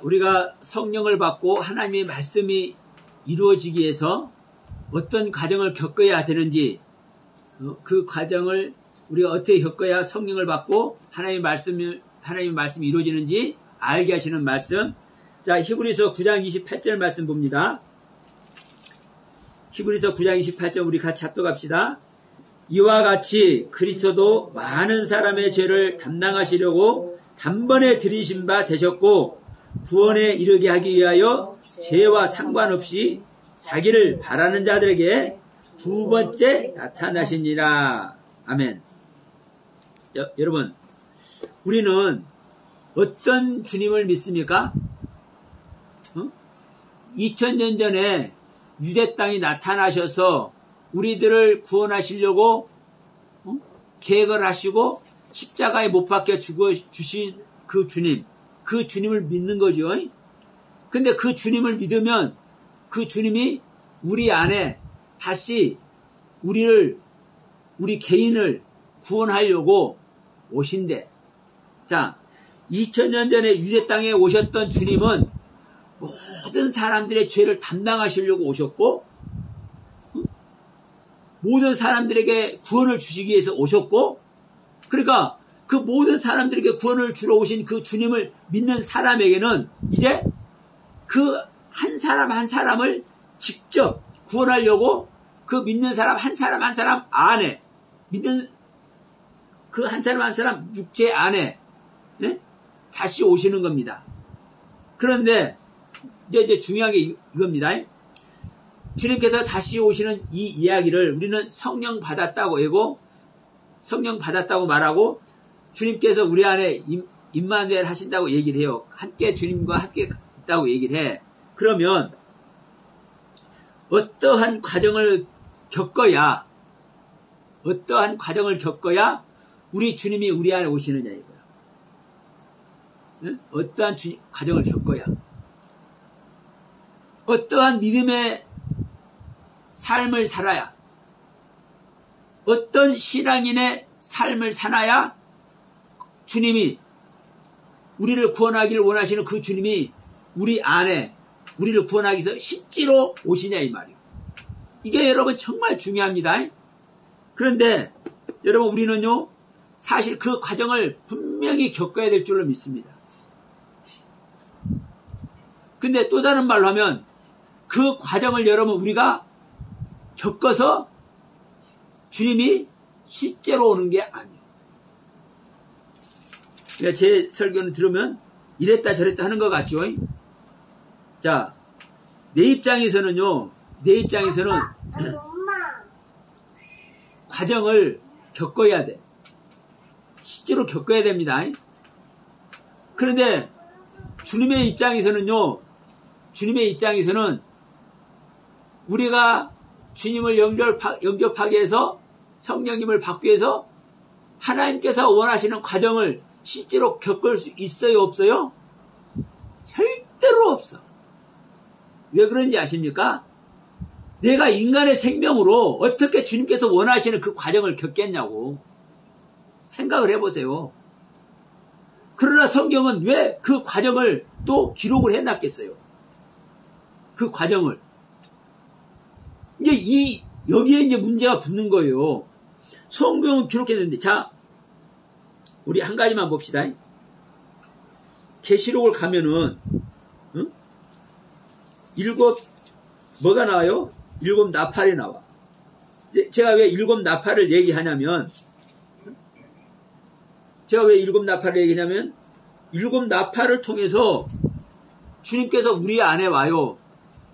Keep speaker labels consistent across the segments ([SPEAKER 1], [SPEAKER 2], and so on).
[SPEAKER 1] 우리가 성령을 받고 하나님의 말씀이 이루어지기 위해서 어떤 과정을 겪어야 되는지, 그 과정을 우리가 어떻게 겪어야 성령을 받고 하나님의 말씀이 이루어지는지 알게 하시는 말씀. 자, 히브리서 9장 28절 말씀 봅니다. 히브리서 9장 28절 우리 같이 합독합시다. 이와 같이 그리스도도 많은 사람의 죄를 담당하시려고 단번에 들이신 바 되셨고, 구원에 이르게 하기 위하여 죄와 상관없이 자기를 바라는 자들에게 두 번째 나타나시니라. 아멘. 여러분, 우리는 어떤 주님을 믿습니까? 2000년 전에 유대 땅에 나타나셔서 우리들을 구원하시려고 계획을 하시고 십자가에 못 박혀 죽어주신 그 주님을 믿는 거죠. 근데 그 주님을 믿으면 그 주님이 우리 안에 다시 우리 개인을 구원하려고 오신대. 자, 2000년 전에 유대 땅에 오셨던 주님은 모든 사람들의 죄를 담당하시려고 오셨고, 모든 사람들에게 구원을 주시기 위해서 오셨고, 그러니까 그 모든 사람들에게 구원을 주러 오신 그 주님을 믿는 사람에게는 이제 그 한 사람 한 사람을 직접 구원하려고 그 믿는 사람 한 사람 한 사람 안에, 믿는 그 한 사람 한 사람 육체 안에 다시 오시는 겁니다. 그런데 이제 중요한 게 이겁니다. 주님께서 다시 오시는 이 이야기를 우리는 성령 받았다고 하고, 성령 받았다고 말하고, 주님께서 우리 안에 임마누엘 하신다고 얘기를 해요. 함께 주님과 함께 있다고 얘기를 해. 그러면 어떠한 과정을 겪어야 우리 주님이 우리 안에 오시느냐 이거야. 어떠한 과정을 겪어야, 어떠한 믿음의 삶을 살아야, 어떤 신앙인의 삶을 사나야 주님이, 우리를 구원하기를 원하시는 그 주님이 우리 안에 우리를 구원하기 위해서 실제로 오시냐 이 말이에요. 이게 여러분 정말 중요합니다. 그런데 여러분, 우리는요 사실 그 과정을 분명히 겪어야 될 줄로 믿습니다. 근데 또 다른 말로 하면 그 과정을 여러분 우리가 겪어서 주님이 실제로 오는 게 아니에요. 그러니까 제 설교는 들으면 이랬다 저랬다 하는 것 같죠. 자, 내 입장에서는 과정을 겪어야 돼. 실제로 겪어야 됩니다. 그런데 주님의 입장에서는 우리가 주님을 영접하게 해서 성령님을 받기 위해서 하나님께서 원하시는 과정을 실제로 겪을 수 있어요, 없어요? 절대로 없어. 왜 그런지 아십니까? 내가 인간의 생명으로 어떻게 주님께서 원하시는 그 과정을 겪겠냐고 생각을 해보세요. 그러나 성경은 왜 그 과정을 또 기록을 해놨겠어요? 그 과정을. 여기에 이제 문제가 붙는 거예요. 성경은 기록했는데, 자, 우리 한 가지만 봅시다. 계시록을 가면은, 뭐가 나와요? 7 나팔이 나와. 제가 왜 7 나팔을 얘기하냐면, 7 나팔을 통해서 주님께서 우리 안에 와요.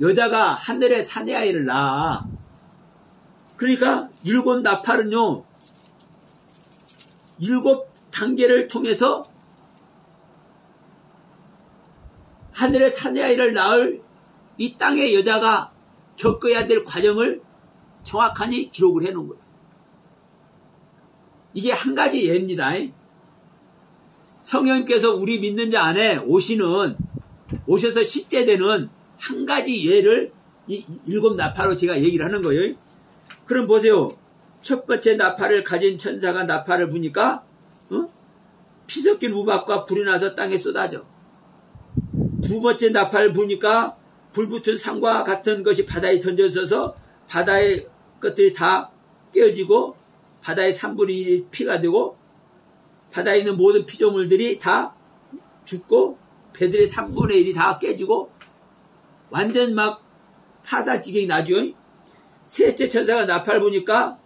[SPEAKER 1] 여자가 하늘의 사내아이를 낳아. 그러니까 7 나팔은요, 7 단계를 통해서 하늘의 사내아이를 낳을 이 땅의 여자가 겪어야 될 과정을 정확하니 기록을 해놓은 거예요. 이게 한 가지 예입니다. 성령님께서 우리 믿는 자 안에 오셔서 실제되는 한 가지 예를 이 7 나팔로 제가 얘기를 하는 거예요. 그럼 보세요. 첫 번째 나팔을 가진 천사가 나팔을 부니까 피 섞인 우박과 불이 나서 땅에 쏟아져. 두 번째 나팔을 부니까 불붙은 상과 같은 것이 바다에 던져져서 바다의 것들이 다 깨어지고 바다의 3분의 1이 피가 되고 바다에 있는 모든 피조물들이 다 죽고 배들의 3분의 1이 다 깨지고 완전 막 파사지경이 나죠. 셋째 천사가 나팔 부니까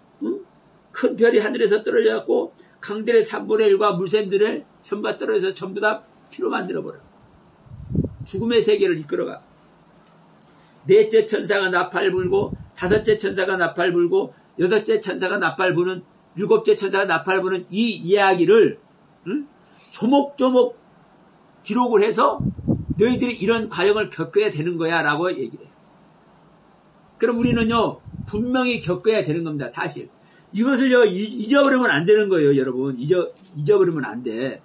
[SPEAKER 1] 큰 별이 하늘에서 떨어져갖고 강들의 3분의 1과 물샘들을 전부 다 떨어져서 전부 다 피로 만들어버려. 죽음의 세계를 이끌어가. 넷째 천사가 나팔 불고 다섯째 천사가 나팔 불고 여섯째 천사가 나팔 부는 일곱째 천사가 나팔 부는 이 이야기를 조목조목 기록을 해서 너희들이 이런 과정을 겪어야 되는 거야 라고 얘기를 해요. 그럼 우리는요 분명히 겪어야 되는 겁니다. 사실 이것을요 잊어버리면 안 되는 거예요. 여러분 잊어버리면 안 돼.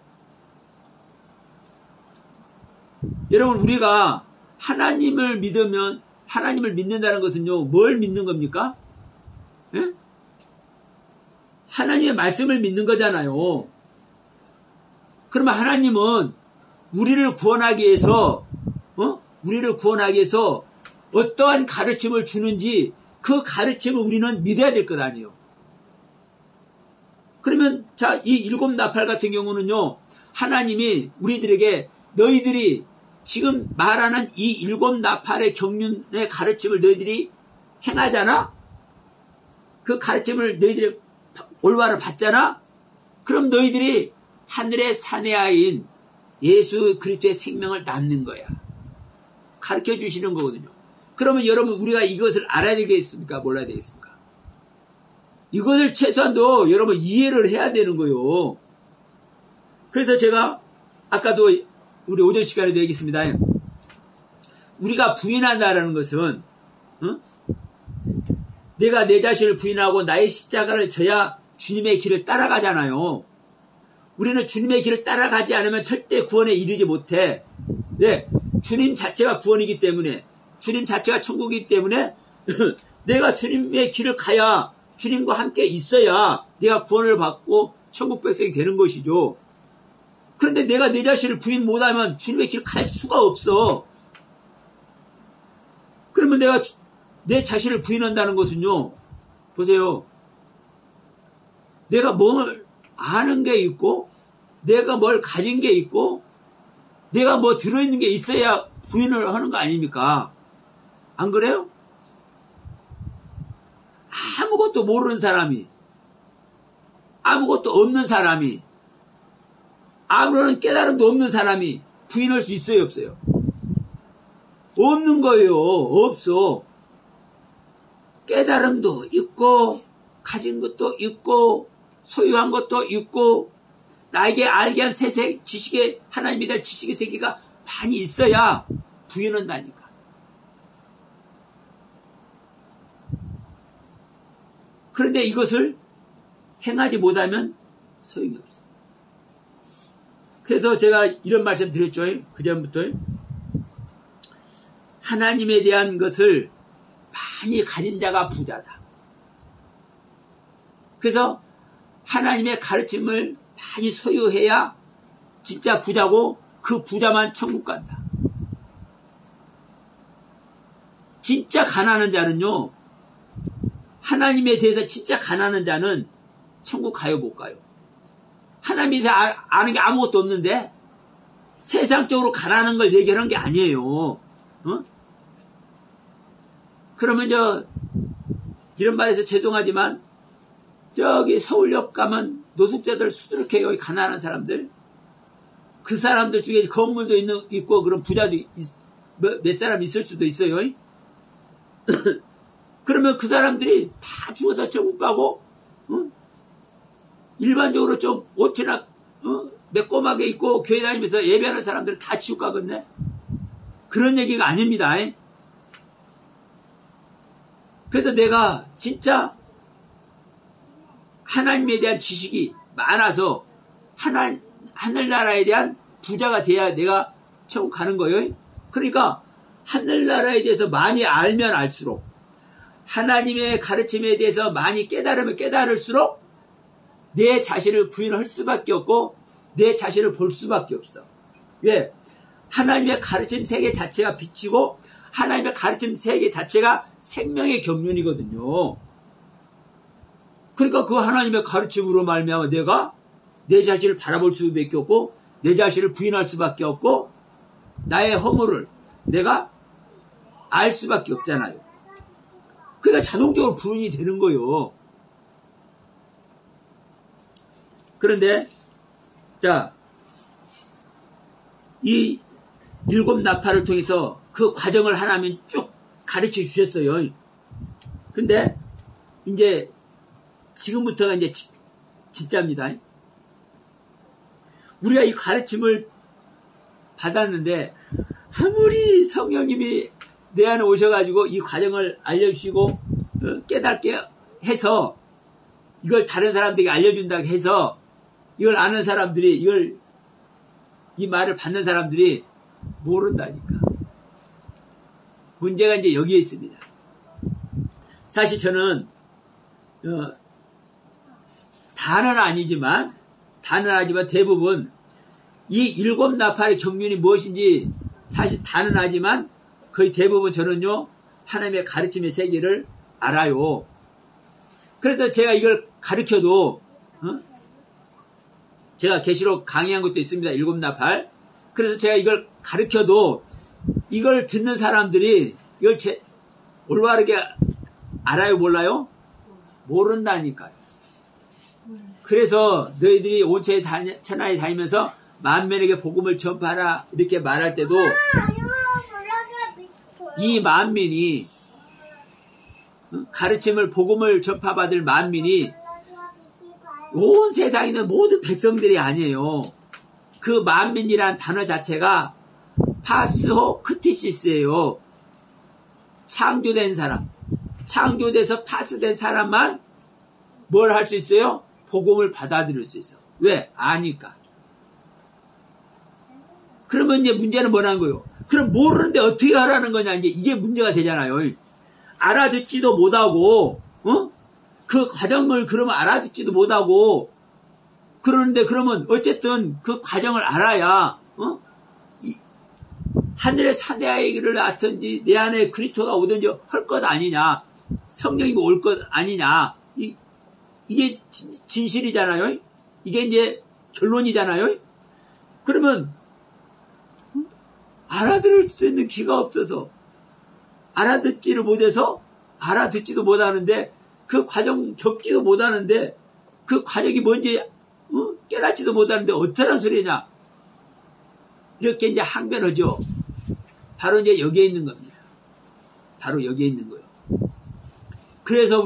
[SPEAKER 1] 여러분 우리가 하나님을 믿으면 하나님을 믿는다는 것은요 뭘 믿는 겁니까? 예? 하나님의 말씀을 믿는 거잖아요. 그러면 하나님은 우리를 구원하기 위해서 어떠한 가르침을 주는지 그 가르침을 우리는 믿어야 될 것 아니에요. 그러면 자, 이 일곱 나팔 같은 경우는요 하나님이 우리들에게 너희들이 지금 말하는 이 일곱 나팔의 경륜의 가르침을 너희들이 행하잖아? 그 가르침을 너희들이 올바로 받잖아? 그럼 너희들이 하늘의 사내아인 예수 그리스도의 생명을 낳는 거야. 가르쳐 주시는 거거든요. 그러면 여러분 우리가 이것을 알아야 되겠습니까? 몰라야 되겠습니까? 이것을 최소한도 여러분 이해를 해야 되는 거예요. 그래서 제가 아까도 우리 오전 시간에도 얘기했습니다. 우리가 부인한다라는 것은 내가 내 자신을 부인하고 나의 십자가를 져야 주님의 길을 따라가잖아요. 우리는 주님의 길을 따라가지 않으면 절대 구원에 이르지 못해. 네, 주님 자체가 구원이기 때문에 주님 자체가 천국이기 때문에 내가 주님의 길을 가야 주님과 함께 있어야 내가 구원을 받고 천국 백성이 되는 것이죠. 그런데 내가 내 자신을 부인 못하면 주님의 길을 갈 수가 없어. 그러면 내가 내 자신을 부인한다는 것은요. 보세요. 내가 뭘 아는 게 있고 내가 뭘 가진 게 있고 내가 뭐 들어있는 게 있어야 부인을 하는 거 아닙니까? 안 그래요? 아무것도 모르는 사람이 아무것도 없는 사람이 아무런 깨달음도 없는 사람이 부인할 수 있어요? 없어요? 없는 거예요. 없어. 깨달음도 있고 가진 것도 있고 소유한 것도 있고 나에게 알게 한 세세 지식의 하나님에 대한 지식의 세계가 많이 있어야 부인한다니까. 그런데 이것을 행하지 못하면 소용이 없어. 그래서 제가 이런 말씀 드렸죠. 그전부터 하나님에 대한 것을 많이 가진 자가 부자다. 그래서 하나님의 가르침을 많이 소유해야 진짜 부자고 그 부자만 천국 간다. 진짜 가난한 자는요. 하나님에 대해서 진짜 가난한 자는 천국 가요 못 가요? 하나님에 대해서 아는 게 아무것도 없는데 세상적으로 가난한 걸 얘기하는 게 아니에요. 그러면 이런 말해서 죄송하지만 저기 서울역 가면 노숙자들 수두룩해요. 가난한 사람들. 그 사람들 중에 건물도 있고 그런 부자도 몇 사람 있을 수도 있어요. 그러면 그 사람들이 다 죽어서 천국 가고 일반적으로 좀 옷이나 매꼼하게 입고 교회 다니면서 예배하는 사람들은 다 지옥 가겠네. 그런 얘기가 아닙니다. 그래서 내가 진짜 하나님에 대한 지식이 많아서 하늘나라에 대한 부자가 돼야 내가 천국 가는 거예요. 그러니까 하늘나라에 대해서 많이 알면 알수록 하나님의 가르침에 대해서 많이 깨달으면 깨달을수록 내 자신을 부인할 수밖에 없고 내 자신을 볼 수밖에 없어. 왜? 하나님의 가르침 세계 자체가 빛이고 하나님의 가르침 세계 자체가 생명의 경륜이거든요. 그러니까 그 하나님의 가르침으로 말미암아 내가 내 자신을 바라볼 수밖에 없고 내 자신을 부인할 수밖에 없고 나의 허물을 내가 알 수밖에 없잖아요. 그러니까 자동적으로 부인이 되는 거예요. 그런데 자, 이 7 나팔을 통해서 그 과정을 하나님 쭉 가르쳐 주셨어요. 근데 이제 지금부터가 이제 진짜입니다. 우리가 이 가르침을 받았는데 아무리 성령님이 내 안에 오셔가지고 이 과정을 알려주시고 깨닫게 해서 이걸 다른 사람들에게 알려준다고 해서 이걸 아는 사람들이 이 말을 받는 사람들이 모른다니까. 문제가 이제 여기에 있습니다. 사실 저는 다는 아니지만 대부분 이 7 나팔의 경륜이 무엇인지 사실 다는 하지만 거의 대부분 저는요 하나님의 가르침의 세계를 알아요. 그래서 제가 이걸 가르쳐도 제가 계시록 강의한 것도 있습니다. 7 나팔. 그래서 제가 이걸 가르쳐도 이걸 듣는 사람들이 이걸 올바르게 알아요 몰라요? 모른다니까요. 그래서 너희들이 온 천하에 다니면서 만민에게 복음을 전파하라 이렇게 말할 때도 이 만민이 가르침을 복음을 전파받을 만민이 온 세상에 있는 모든 백성들이 아니에요. 그 만민이란 단어 자체가 파스호 크티시스예요. 창조된 사람, 창조돼서 파스된 사람만 뭘 할 수 있어요? 복음을 받아들일 수 있어. 왜? 아니까. 그러면 이제 문제는 뭐라는 거예요? 그럼 모르는데 어떻게 하라는 거냐? 이제 이게 문제가 되잖아요. 알아듣지도 못하고, 그 과정을 그러면 알아듣지도 못하고, 그러는데 그러면 어쨌든 그 과정을 알아야, 하늘의 사대아이를 낳든지 내 안에 그리스도가 오든지 할 것 아니냐. 성령이 올 것 아니냐. 이게 진실이잖아요. 이게 이제 결론이잖아요. 그러면 알아들을 수 있는 귀가 없어서 알아듣지를 못해서 알아듣지도 못하는데 그 과정 겪지도 못하는데 그 과정이 뭔지 깨닫지도 못하는데 어떠한 소리냐. 이렇게 이제 항변하죠. 바로 이제 여기에 있는 겁니다. 바로 여기에 있는 거예요. 그래서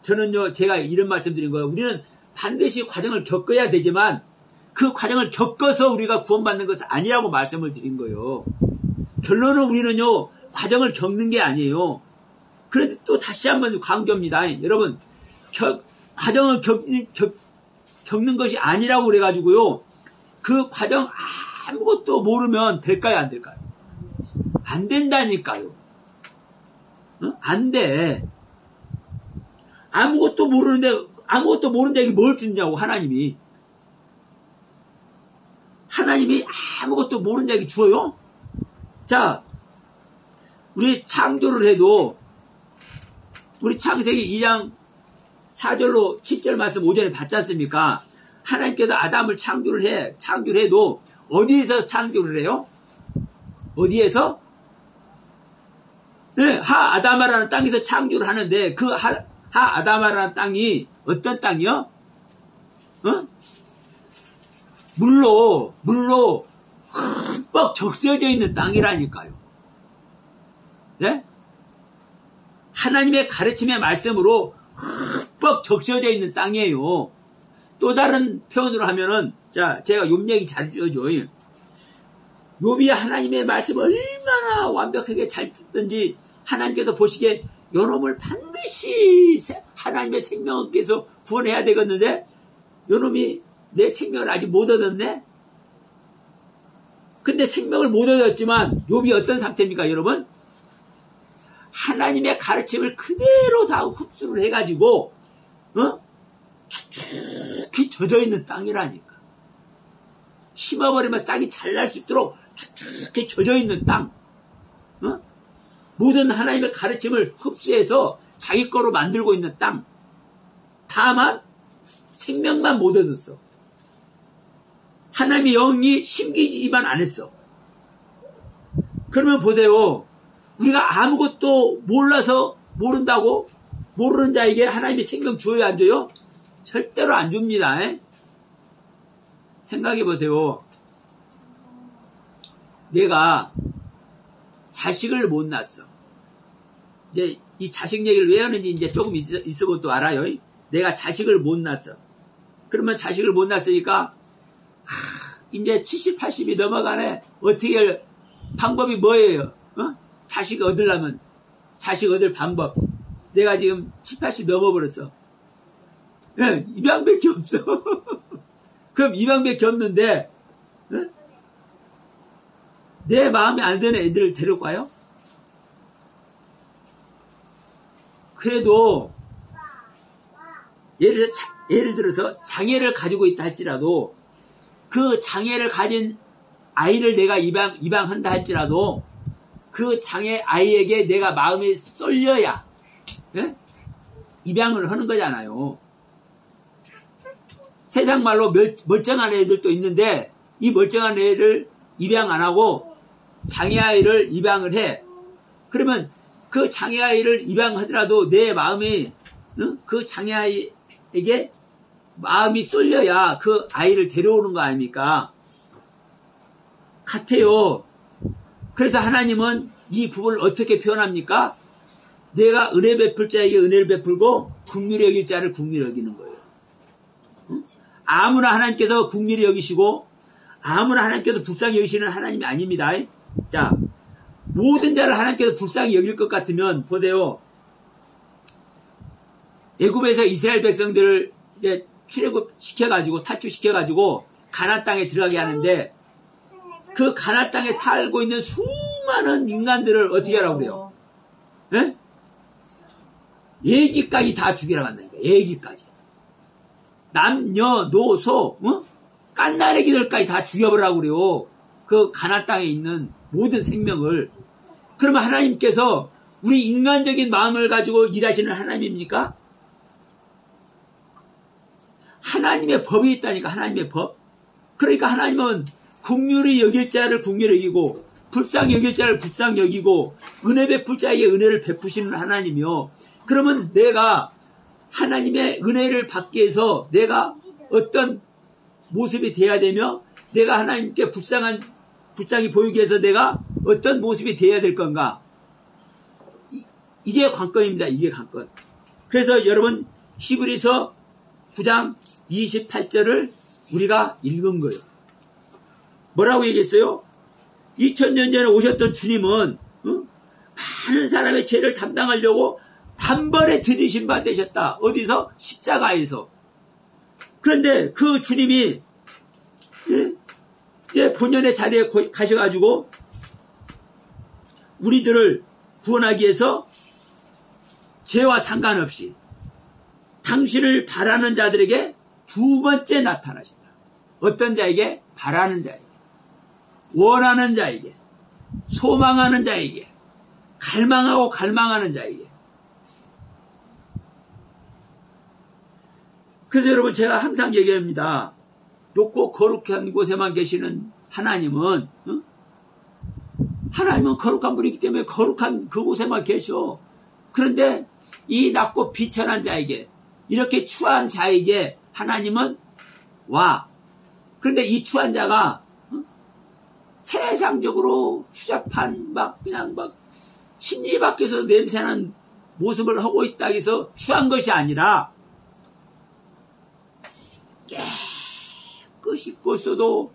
[SPEAKER 1] 저는요, 제가 이런 말씀 드린 거예요. 우리는 반드시 과정을 겪어야 되지만 그 과정을 겪어서 우리가 구원받는 것은 아니라고 말씀을 드린 거예요. 결론은 우리는요, 과정을 겪는 게 아니에요. 그런데 또 다시 한번 강조합니다. 여러분, 과정을 겪는 것이 아니라고 그래가지고요, 그 과정 아무것도 모르면 될까요, 안 될까요? 안 된다니까요. 안 돼. 아무것도 모르는데 이게 뭘 주냐고, 하나님이. 하나님이 아무것도 모르는 자에게 주어요? 자, 우리 창조를 해도, 우리 창세기 2장 4절로 7절 말씀 오전에 봤지 않습니까? 하나님께서 아담을 창조를 해도, 어디에서 창조를 해요? 어디에서? 네, 하아다마라는 땅에서 창조를 하는데, 그 하아다마라는 땅이 어떤 땅이요? 물로 흠뻑 적셔져 있는 땅이라니까요. 네? 하나님의 가르침의 말씀으로 흠뻑 적셔져 있는 땅이에요. 또 다른 표현으로 하면은, 자, 제가 욥 얘기 잘 지어줘. 욥이 하나님의 말씀을 얼마나 완벽하게 잘 듣든지 하나님께서 보시기에 요놈을 반드시 하나님의 생명께서 구원해야 되겠는데 요놈이 내 생명을 아직 못 얻었네? 근데 생명을 못 얻었지만 욥이 어떤 상태입니까, 여러분? 하나님의 가르침을 그대로 다 흡수를 해가지고 축축히 젖어있는 땅이라니까. 심어버리면 싹이 잘 날 수 있도록 축축히 젖어있는 땅, 모든 하나님의 가르침을 흡수해서 자기 거로 만들고 있는 땅. 다만 생명만 못 얻었어. 하나님의 영이 심기지만 안 했어. 그러면 보세요. 우리가 아무것도 몰라서 모른다고 모르는 자에게 하나님이 생명 줘요, 안 줘요? 절대로 안 줍니다. 생각해 보세요. 내가 자식을 못 낳았어. 이제 이 자식 얘기를 왜 하는지 이제 조금 있으면 또 알아요. 내가 자식을 못 낳았어. 그러면 자식을 못 낳았으니까 이제 70, 80이 넘어가네. 어떻게 할 방법이 뭐예요? 자식 얻으려면 자식 얻을 방법. 내가 지금 70, 80 넘어버렸어. 입양밖에 없어. 그럼 입양밖에 없는데 내 마음에 안 드는 애들을 데려가요? 그래도 예를 들어서 장애를 가지고 있다 할지라도 그 장애를 가진 아이를 내가 입양한다 할지라도 그 장애 아이에게 내가 마음이 쏠려야 입양을 하는 거잖아요. 세상 말로 멀쩡한 애들도 있는데 이 멀쩡한 애를 입양 안 하고 장애아이를 입양을 해. 그러면 그 장애아이를 입양하더라도 내 마음이 그 장애아이에게 마음이 쏠려야 그 아이를 데려오는 거 아닙니까? 같아요. 그래서 하나님은 이 부분을 어떻게 표현합니까? 내가 은혜 베풀 자에게 은혜를 베풀고 긍휼히 여길 자를 긍휼히 여기는 거예요. 아무나 하나님께서 긍휼히 여기시고 아무나 하나님께서 불쌍히 여기시는 하나님이 아닙니다. 자, 모든 자를 하나님께서 불쌍히 여길 것 같으면 보세요. 애굽에서 이스라엘 백성들을 이제 출애굽 시켜가지고 탈출시켜가지고 가나안 땅에 들어가게 하는데 그 가나안 땅에 살고 있는 수많은 인간들을 어떻게 하라고 그래요? 예? 애기까지 다 죽이라고 한다니까. 애기까지. 남녀, 노소, 깐나래기들까지 다 죽여버리라고 그래요. 그 가나안 땅에 있는 모든 생명을. 그러면 하나님께서 우리 인간적인 마음을 가지고 일하시는 하나님입니까? 하나님의 법이 있다니까. 하나님의 법. 그러니까 하나님은 긍휼히 여길 자를 긍휼히 여기고 불쌍히 여길 자를 불쌍히 여기고 은혜 베풀 자에게 은혜를 베푸시는 하나님이요. 그러면 내가 하나님의 은혜를 받기 위해서 내가 어떤 모습이 돼야 되며 내가 하나님께 불쌍히 보이기 위해서 내가 어떤 모습이 돼야 될 건가? 이게 관건입니다. 이게 관건. 그래서 여러분 히브리서 9장 28절을 우리가 읽은 거예요. 뭐라고 얘기했어요? 2000년 전에 오셨던 주님은 많은 사람의 죄를 담당하려고 단번에 들이신 바 되셨다. 어디서? 십자가에서. 그런데 그 주님이 이제 본연의 자리에 가셔가지고 우리들을 구원하기 위해서 죄와 상관없이 당신을 바라는 자들에게 두 번째 나타나신다. 어떤 자에게? 바라는 자에게, 원하는 자에게, 소망하는 자에게, 갈망하고 갈망하는 자에게. 그래서 여러분 제가 항상 얘기합니다. 높고 거룩한 곳에만 계시는 하나님은 하나님은 거룩한 분이기 때문에 거룩한 그곳에만 계셔. 그런데 이 낮고 비천한 자에게 이렇게 추한 자에게 하나님은 와. 그런데 이 추한 자가 세상적으로 추잡한 그냥 심리 밖에서 냄새나는 모습을 하고 있다 해서 추한 것이 아니라 깨끗이 씻고서도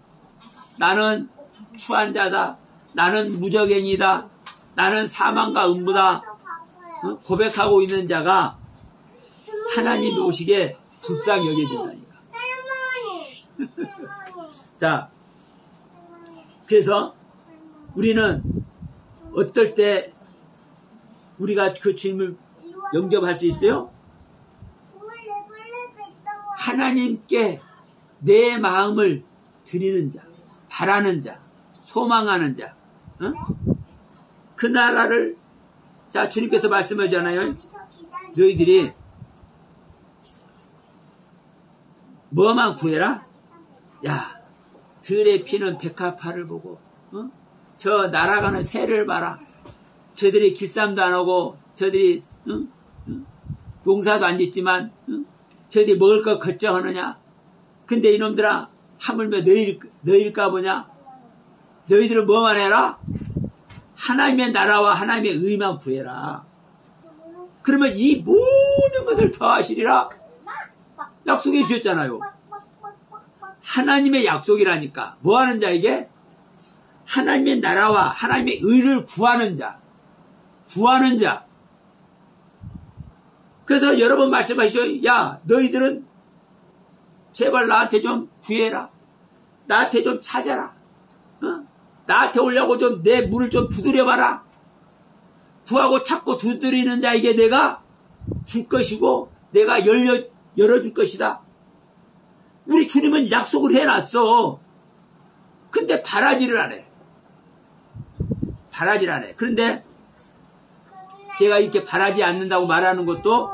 [SPEAKER 1] 나는 추한 자다. 나는 무적행이다. 나는 사망과 음부다. 고백하고 있는 자가 하나님이 오시기에 불쌍히 여겨진다니까. 자, 그래서 우리는 어떨 때 우리가 그 주님을 영접할 수 있어요? 하나님께 내 마음을 드리는 자. 바라는 자, 소망하는 자, 그 나라를, 자, 주님께서 말씀하잖아요. 너희들이 뭐만 구해라? 야, 들의 피는 백합화를 보고, 저 날아가는 새를 봐라. 저들이 길쌈도 안 하고, 저들이, 농사도 안 짓지만, 저들이 먹을 것 걱정하느냐? 근데 이놈들아, 하물며 너희일까 보냐? 너희들은 뭐만 해라? 하나님의 나라와 하나님의 의만 구해라. 그러면 이 모든 것을 더하시리라 약속해 주셨잖아요. 하나님의 약속이라니까. 뭐 하는 자에게? 하나님의 나라와 하나님의 의를 구하는 자. 구하는 자. 그래서 여러 번 말씀하시죠. 야, 너희들은 제발 나한테 좀 구해라. 나한테 좀 찾아라. 나한테 오려고 좀 내 문을 좀 두드려봐라. 구하고 찾고 두드리는 자에게 내가 줄 것이고 내가 열어줄 것이다. 우리 주님은 약속을 해놨어. 근데 바라지를 안 해. 바라지를 안 해. 그런데 제가 이렇게 바라지 않는다고 말하는 것도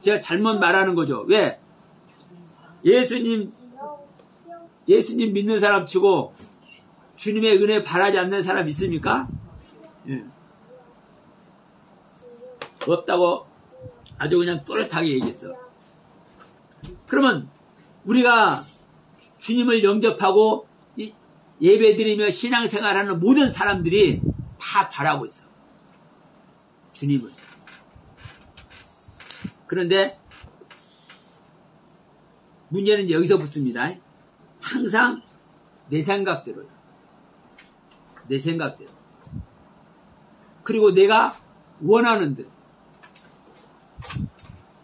[SPEAKER 1] 제가 잘못 말하는 거죠. 왜? 예수님 믿는 사람 치고 주님의 은혜 바라지 않는 사람 있습니까? 예. 없다고 아주 그냥 또렷하게 얘기했어. 그러면 우리가 주님을 영접하고 예배드리며 신앙생활하는 모든 사람들이 다 바라고 있어. 주님을. 그런데 문제는 이제 여기서 붙습니다. 항상 내 생각대로요. 내 생각대로. 그리고 내가 원하는 대로.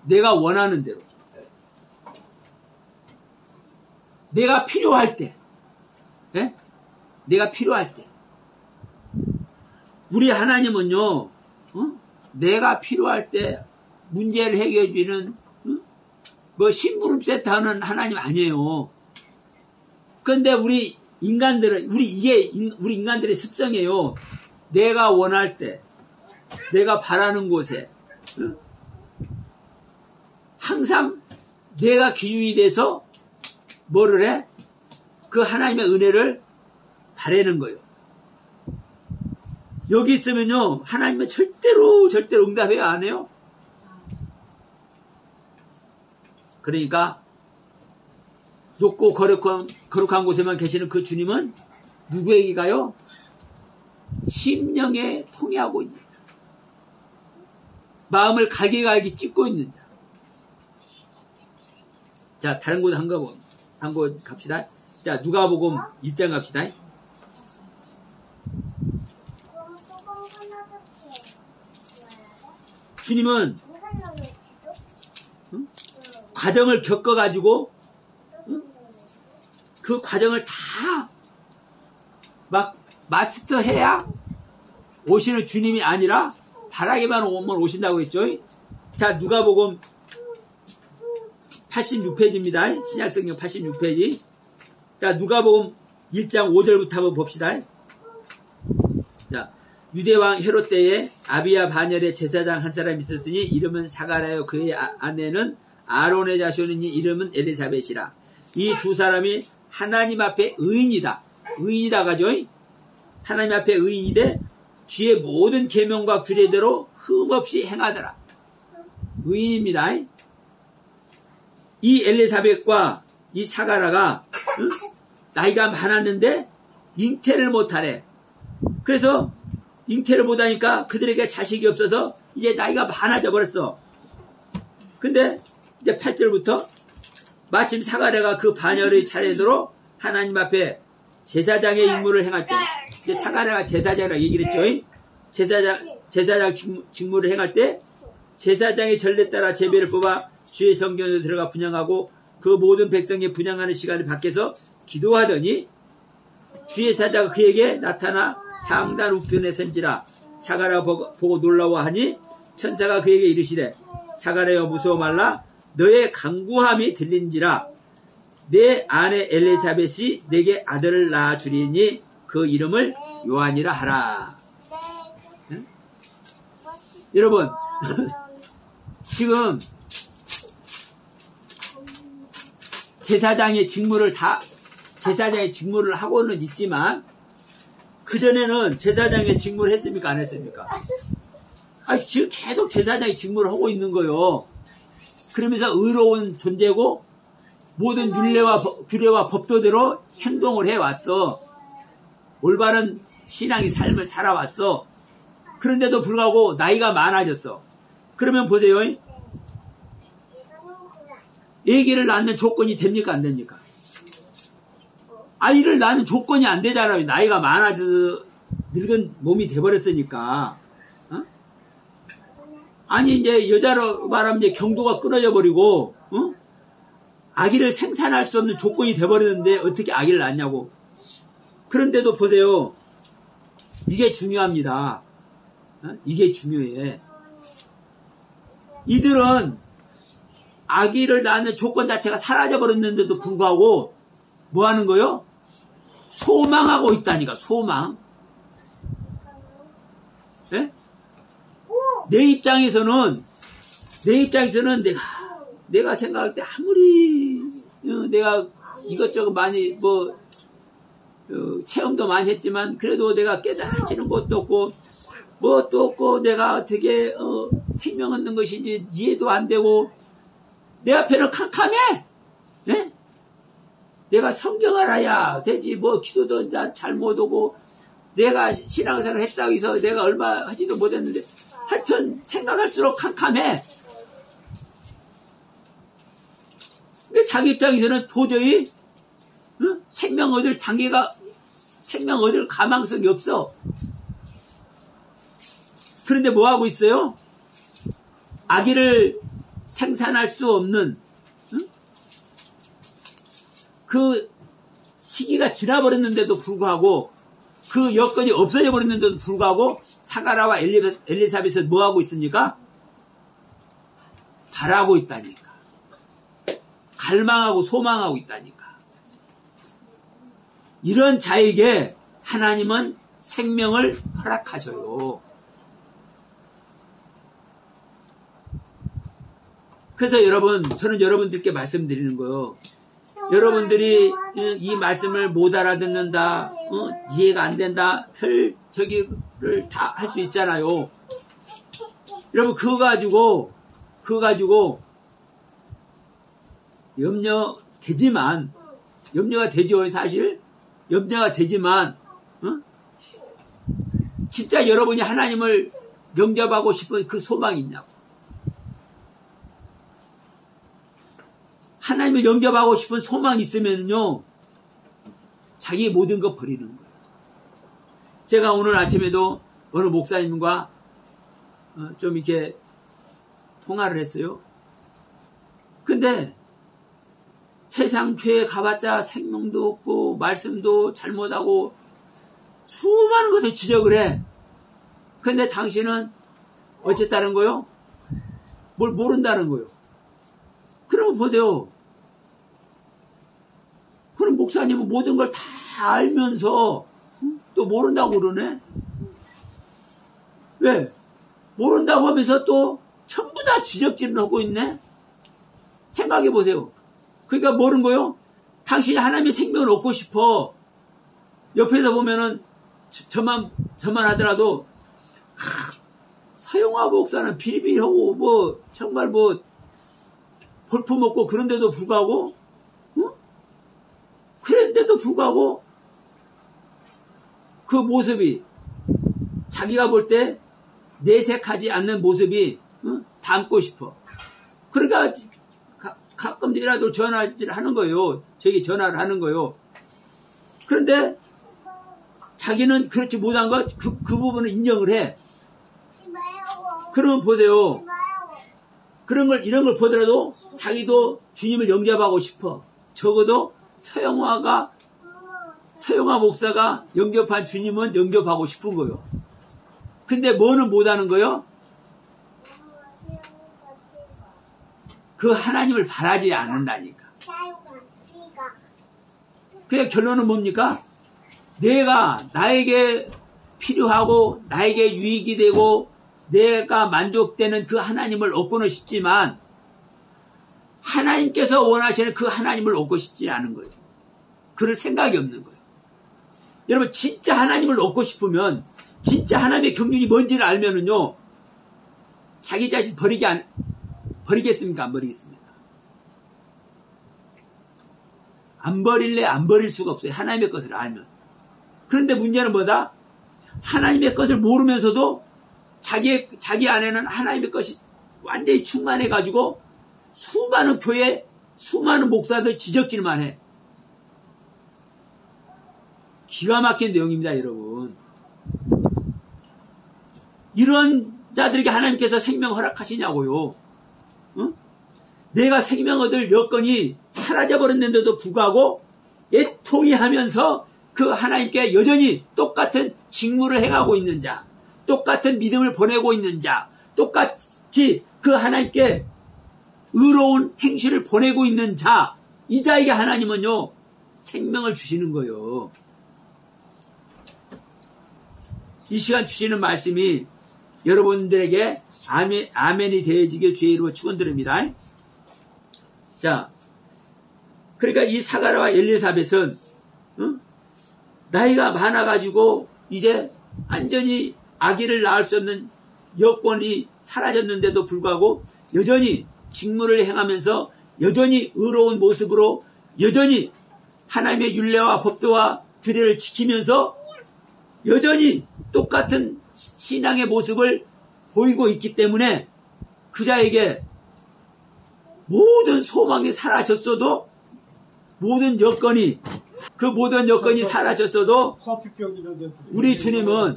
[SPEAKER 1] 내가 원하는 대로. 내가 필요할 때. 예? 내가 필요할 때. 우리 하나님은요, 내가 필요할 때 문제를 해결해 주는, 뭐, 심부름 세트 하는 하나님 아니에요. 그런데 우리 인간들은, 우리 인간들의 습성이에요. 내가 원할 때, 내가 바라는 곳에, 항상 내가 기준이 돼서 뭐를 해? 그 하나님의 은혜를 바라는 거예요. 여기 있으면요, 하나님은 절대로 응답해요, 안 해요? 그러니까, 높고 거룩한 곳에만 계시는 그 주님은 누구에게 가요? 심령에 통해하고 있는 자. 마음을 갈기갈기 찢고 있는 자. 자, 다른 곳 한 곳 갑시다. 자, 누가복음 1장 갑시다. 주님은 과정을 겪어가지고 그 과정을 다 막 마스터해야 오시는 주님이 아니라 바라기만 오면 오신다고 했죠. 자, 누가복음 86페이지입니다. 신약성경 86페이지. 자, 누가복음 1장 5절부터 한번 봅시다. 자, 유대왕 헤롯 때에 아비야 반열에 제사장 한 사람이 있었으니 이름은 사가랴요, 그의 아내는 아론의 자손이니 이름은 엘리사벳이라. 이 두 사람이 하나님 앞에 의인이다. 의인이다 가죠. 하나님 앞에 의인이되 주의 모든 계명과 규례대로 흠없이 행하더라. 의인입니다. 이 엘리사벳과 이 사가랴가 나이가 많았는데 잉태를 못하래. 그래서 잉태를 못하니까 그들에게 자식이 없어서 이제 나이가 많아져 버렸어. 근데 이제 8절부터 마침 사가랴가 그 반열의 차례대로 하나님 앞에 제사장의 임무를 행할 때, 이제 사가랴가 제사장이라고 얘기를 했죠. 제사장 직무를 행할 때 제사장의 전례 따라 제비를 뽑아 주의 성전에 들어가 분향하고 그 모든 백성이 분향하는 시간을 밖에서 기도하더니 주의 사자가 그에게 나타나 향단 우편에 선지라. 사가랴가 보고 놀라워하니 천사가 그에게 이르시되 사가랴여 무서워 말라. 너의 간구함이 들린지라. 내 아내 엘리사벳이 내게 아들을 낳아 주리니 그 이름을 요한이라 하라. 응? 여러분 지금 제사장의 직무를 하고는 있지만 그전에는 제사장의 직무를 했습니까? 안 했습니까? 지금 계속 제사장의 직무를 하고 있는 거예요. 그러면서 의로운 존재고 모든 규례와 법도대로 행동을 해왔어. 올바른 신앙의 삶을 살아왔어. 그런데도 불구하고 나이가 많아졌어. 그러면 보세요. 아기를 낳는 조건이 됩니까? 안 됩니까? 아이를 낳는 조건이 안 되잖아요. 나이가 많아져서 늙은 몸이 돼버렸으니까. 어? 아니 이제 여자로 말하면 이제 경도가 끊어져 버리고 아기를 생산할 수 없는 조건이 돼버렸는데 어떻게 아기를 낳냐고. 그런데도 보세요. 이게 중요합니다. 이게 중요해. 이들은 아기를 낳는 조건 자체가 사라져버렸는데도 불구하고 뭐 하는 거요? 소망하고 있다니까. 소망. 네? 내 입장에서는 내가 생각할 때 아무리 내가 이것저것 많이 체험도 많이 했지만 그래도 내가 깨달아지는 것도 없고 뭣도 없고 내가 어떻게 생명 얻는 것인지 이해도 안 되고 내 앞에는 캄캄해. 네? 내가 성경 알아야 되지 기도도 잘 못하고 내가 신앙생활을 했다고 해서 내가 얼마 하지도 못했는데 하여튼 생각할수록 캄캄해. 근데 자기 입장에서는 도저히 생명 얻을 가망성이 없어. 그런데 뭐 하고 있어요? 아기를 생산할 수 없는 그 시기가 지나버렸는데도 불구하고 그 여건이 없어져 버렸는데도 불구하고 사가라와 엘리사벳은 뭐 하고 있습니까? 바라고 있다니까. 갈망하고 소망하고 있다니까. 이런 자에게 하나님은 생명을 허락하셔요. 그래서 여러분, 저는 여러분들께 말씀드리는 거예요. 여러분들이 이 말씀을 못 알아듣는다, 이해가 안 된다, 저기를 다 할 수 있잖아요. 여러분, 그거 가지고 염려가 되죠, 사실. 염려가 되지만, 진짜 여러분이 하나님을 영접하고 싶은 그 소망이 있냐고. 하나님을 영접하고 싶은 소망이 있으면요, 자기 모든 거 버리는 거예요. 제가 오늘 아침에도 어느 목사님과 좀 이렇게 통화를 했어요. 근데 세상 교회 가봤자 생명도 없고 말씀도 잘못하고 수많은 것을 지적을 해. 근데 당신은 어쨌다는 거요? 뭘 모른다는 거요. 그럼 보세요. 그럼 목사님은 모든 걸 다 알면서 또 모른다고 그러네? 왜? 모른다고 하면서 또 전부 다 지적질을 하고 있네? 생각해 보세요. 그러니까 모르는 거요? 당신이 하나님의 생명을 얻고 싶어. 옆에서 보면은 저만 하더라도 서영화 목사는 비리비리하고 정말 볼품없고 그런데도 불구하고 그런데도 불구하고 그 모습이 자기가 볼 때 내색하지 않는 모습이 닮고 싶어. 그러니까 가끔이라도 전화를 하는 거예요. 저에게 전화를 하는 거예요. 그런데 자기는 그렇지 못한 것 그 부분을 인정을 해. 그러면 보세요. 이런 걸 보더라도 자기도 주님을 영접하고 싶어. 적어도 서영화 목사가 영접한 주님은 영접하고 싶은 거예요. 근데 뭐는 못하는 거예요? 그 하나님을 바라지 않는다니까. 그 결론은 뭡니까? 내가 나에게 필요하고 나에게 유익이 되고 내가 만족되는 그 하나님을 얻고는 싶지만 하나님께서 원하시는 그 하나님을 얻고 싶지 않은 거예요. 그럴 생각이 없는 거예요. 여러분 진짜 하나님을 얻고 싶으면 진짜 하나님의 경륜이 뭔지를 알면은요 자기 자신 버리겠습니까? 안 버리겠습니까? 안 버릴래 안 버릴 수가 없어요. 하나님의 것을 알면. 그런데 문제는 뭐다? 하나님의 것을 모르면서도 자기 안에는 하나님의 것이 완전히 충만해가지고 수많은 교회, 수많은 목사들 지적질만 해. 기가 막힌 내용입니다, 여러분. 이런 자들에게 하나님께서 생명 허락하시냐고요. 응? 내가 생명 얻을 여건이 사라져버렸는데도 불구하고 애통이 하면서 그 하나님께 여전히 똑같은 직무를 행하고 있는 자, 똑같은 믿음을 보내고 있는 자, 똑같이 그 하나님께 의로운 행실을 보내고 있는 자, 이 자에게 하나님은요 생명을 주시는 거예요. 이 시간 주시는 말씀이 여러분들에게 아멘이 되어지길 주의 이름으로 축원드립니다. 자, 그러니까 이 사가랴와 엘리사벳은 나이가 많아가지고 이제 완전히 아기를 낳을 수 없는 여건이 사라졌는데도 불구하고 여전히 직무를 행하면서 여전히 의로운 모습으로 여전히 하나님의 율례와 법도와 규례를 지키면서 여전히 똑같은 신앙의 모습을 보이고 있기 때문에 그 자에게 모든 소망이 사라졌어도 모든 여건이 사라졌어도 우리 주님은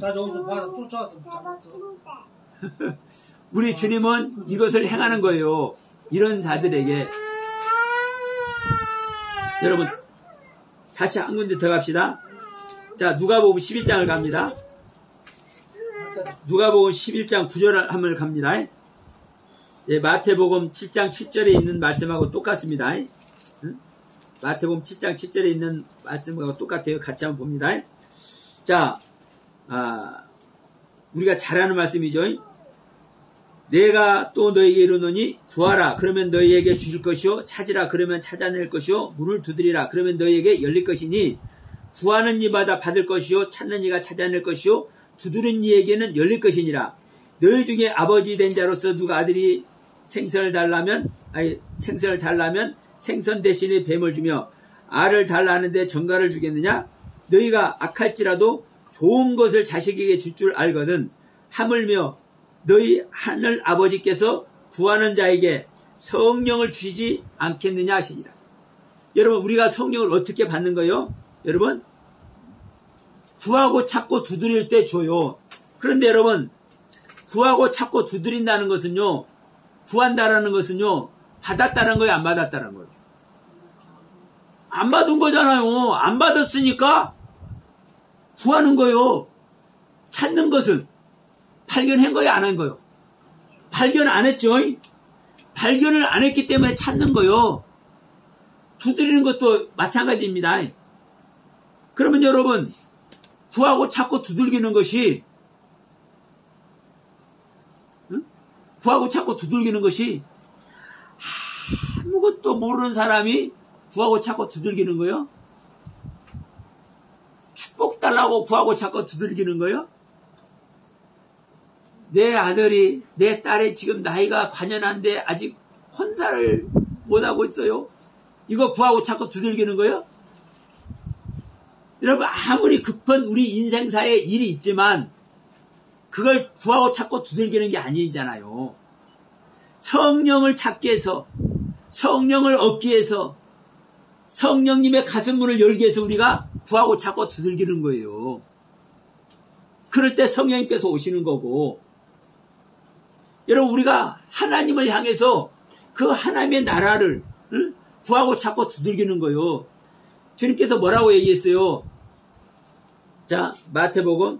[SPEAKER 1] 우리 주님은 이것을 행하는 거예요. 이런 자들에게. 여러분 다시 한 군데 더 갑시다. 자, 누가복음 11장을 갑니다. 누가복음 11장 9절 한번 갑니다. 예, 마태복음 7장 7절에 있는 말씀하고 똑같습니다. 마태복음 7장 7절에 있는 말씀하고 똑같아요. 같이 한번 봅니다. 자, 우리가 잘 아는 말씀이죠. 내가 또 너희에게 이르노니 구하라 그러면 너희에게 주실 것이요 찾으라 그러면 찾아낼 것이요 문을 두드리라 그러면 너희에게 열릴 것이니 구하는 이마다 받을 것이요 찾는 이가 찾아낼 것이요 두드리는 이에게는 열릴 것이니라. 너희 중에 아버지 된 자로서 누가 아들이 생선을 달라면 생선 대신에 뱀을 주며 알을 달라 하는데 전갈을 주겠느냐? 너희가 악할지라도 좋은 것을 자식에게 줄 줄 알거든. 하물며 너희 하늘 아버지께서 구하는 자에게 성령을 주시지 않겠느냐 하시니라. 여러분 우리가 성령을 어떻게 받는 거예요? 여러분 구하고 찾고 두드릴 때 줘요. 그런데 여러분 구하고 찾고 두드린다는 것은요, 구한다라는 것은요 받았다는 거예요, 안 받았다는 거예요? 안 받은 거잖아요. 안 받았으니까 구하는 거예요. 찾는 것은 발견한 거예요, 안 한 거예요? 발견 안 했죠? 발견을 안 했기 때문에 찾는 거예요. 두드리는 것도 마찬가지입니다. 그러면 여러분 구하고 찾고 두들기는 것이 구하고 찾고 두들기는 것이 아무것도 모르는 사람이 구하고 찾고 두들기는 거예요? 축복 달라고 구하고 찾고 두들기는 거예요? 내 아들이 내 딸이 지금 나이가 관연한데 아직 혼사를 못하고 있어요. 이거 구하고 찾고 두들기는 거예요? 여러분 아무리 급한 우리 인생사에 일이 있지만 그걸 구하고 찾고 두들기는 게 아니잖아요. 성령을 찾기 위해서, 성령을 얻기 위해서, 성령님의 가슴문을 열기 위해서 우리가 구하고 찾고 두들기는 거예요. 그럴 때 성령님께서 오시는 거고, 여러분 우리가 하나님을 향해서 그 하나님의 나라를 구하고 찾고 두들기는 거예요. 주님께서 뭐라고 얘기했어요? 자, 마태복음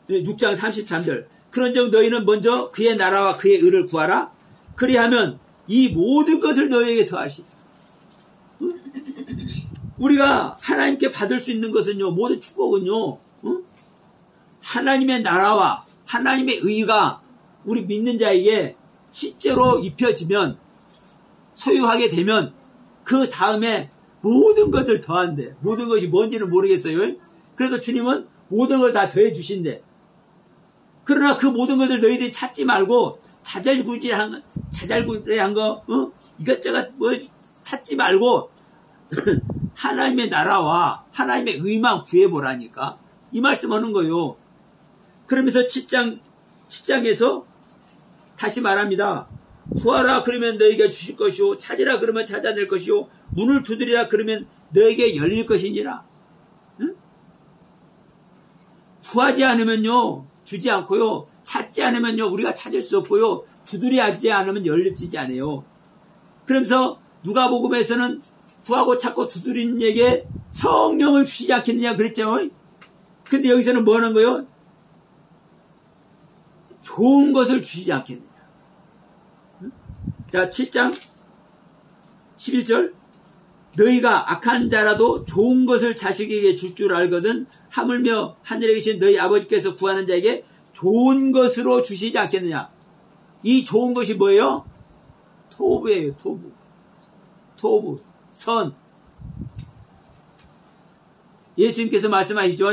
[SPEAKER 1] 6장 33절. 그런즉 너희는 먼저 그의 나라와 그의 의를 구하라. 그리하면 이 모든 것을 너희에게 더하시리. 우리가 하나님께 받을 수 있는 것은요, 모든 축복은요, 하나님의 나라와 하나님의 의가 우리 믿는 자에게 실제로 입혀지면, 소유하게 되면 그 다음에 모든 것을 더한대. 모든 것이 뭔지는 모르겠어요. 그래도 주님은 모든 걸 다 더해 주신대. 그러나 그 모든 것을 너희들이 찾지 말고 자잘구레한 거, 이것저것 뭐 찾지 말고 하나님의 나라와 하나님의 의만 구해보라니까. 이 말씀하는 거예요. 그러면서 7장에서 다시 말합니다. 구하라 그러면 너에게 주실 것이요, 찾으라 그러면 찾아낼 것이요, 문을 두드리라 그러면 너에게 열릴 것이니라. 응? 구하지 않으면요 주지 않고요, 찾지 않으면요 우리가 찾을 수 없고요, 두드리지 않으면 열리지 않아요. 그러면서 누가복음에서는 구하고 찾고 두드리는 에게 성령을 주시지 않겠느냐 그랬죠. 근데 여기서는 뭐 하는 거예요? 좋은 것을 주시지 않겠느냐. 자, 7장 11절. 너희가 악한 자라도 좋은 것을 자식에게 줄 줄 알거든 하물며 하늘에 계신 너희 아버지께서 구하는 자에게 좋은 것으로 주시지 않겠느냐. 이 좋은 것이 뭐예요? 토부예요. 토부. 선. 예수님께서 말씀하시죠.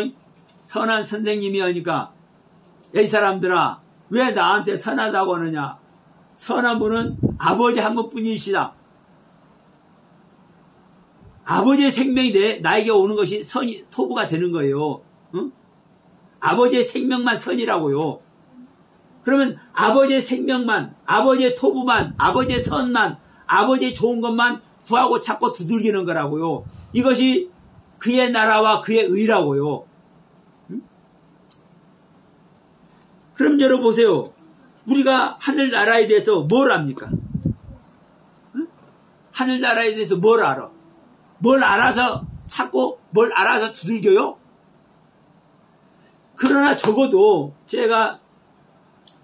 [SPEAKER 1] 선한 선생님이 하니까 이 사람들아 왜 나한테 선하다고 하느냐. 선한 분은 아버지 한 분뿐이시다. 아버지의 생명이 나에게 오는 것이 토부가 되는 거예요. 응? 아버지의 생명만 선이라고요. 그러면 아버지의 생명만, 아버지의 토부만, 아버지의 선만, 아버지의 좋은 것만 구하고 찾고 두들기는 거라고요. 이것이 그의 나라와 그의 의라고요. 응? 그럼 여러분 보세요. 우리가 하늘나라에 대해서 뭘 압니까? 응? 하늘나라에 대해서 뭘 알아? 뭘 알아서 찾고 뭘 알아서 두들겨요? 그러나 적어도 제가